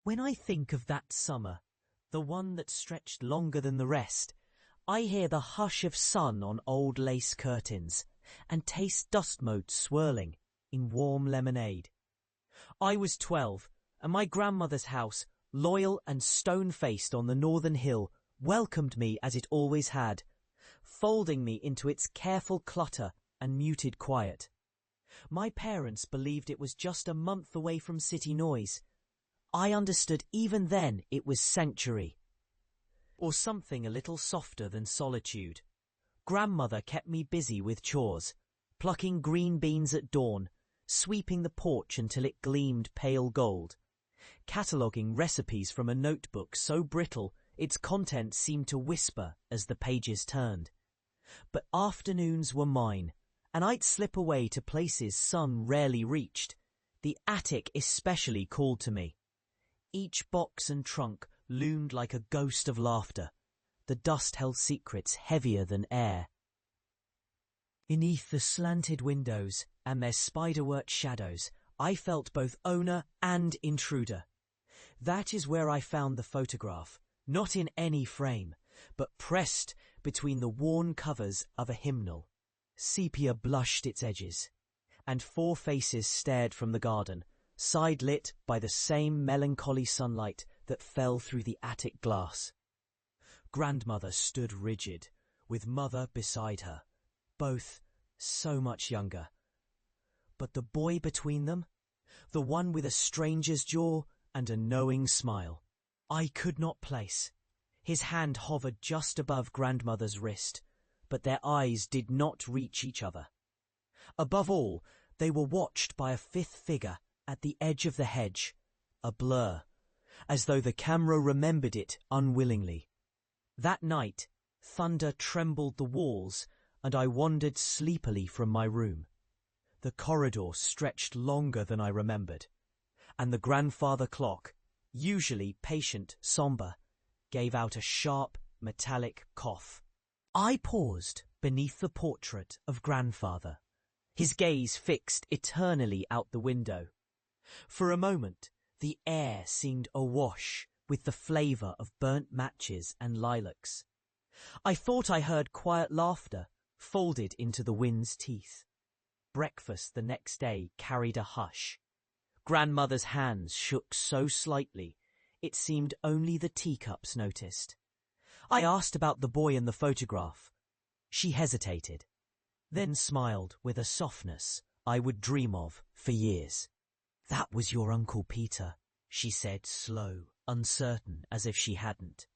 When I think of that summer, the one that stretched longer than the rest, I hear the hush of sun on old lace curtains and taste dust motes swirling in warm lemonade. I was 12, and my grandmother's house, loyal and stone-faced on the northern hill, welcomed me as it always had, folding me into its careful clutter and muted quiet. My parents believed it was just a month away from city noise. I understood even then it was sanctuary, or something a little softer than solitude. Grandmother kept me busy with chores, plucking green beans at dawn, sweeping the porch until it gleamed pale gold, cataloguing recipes from a notebook so brittle its contents seemed to whisper as the pages turned. But afternoons were mine, and I'd slip away to places sun rarely reached. The attic especially called to me. Each box and trunk loomed like a ghost of laughter. The dust held secrets heavier than air. Beneath the slanted windows and their spiderwort shadows, I felt both owner and intruder. That is where I found the photograph, not in any frame, but pressed between the worn covers of a hymnal. Sepia blushed its edges, and 4 faces stared from the garden, side-lit by the same melancholy sunlight that fell through the attic glass. Grandmother stood rigid, with mother beside her, both so much younger. But the boy between them, the one with a stranger's jaw and a knowing smile, I could not place. His hand hovered just above grandmother's wrist, but their eyes did not reach each other. Above all, they were watched by a 5th figure at the edge of the hedge, a blur, as though the camera remembered it unwillingly. That night, thunder trembled the walls, and I wandered sleepily from my room. The corridor stretched longer than I remembered, and the grandfather clock, usually patient, sombre, gave out a sharp, metallic cough. I paused beneath the portrait of grandfather, his gaze fixed eternally out the window. For a moment, the air seemed awash with the flavour of burnt matches and lilacs. I thought I heard quiet laughter folded into the wind's teeth. Breakfast the next day carried a hush. Grandmother's hands shook so slightly, it seemed only the teacups noticed. I asked about the boy in the photograph. She hesitated, then smiled with a softness I would dream of for years. "That was your Uncle Peter," she said, slow, uncertain, as if she hadn't.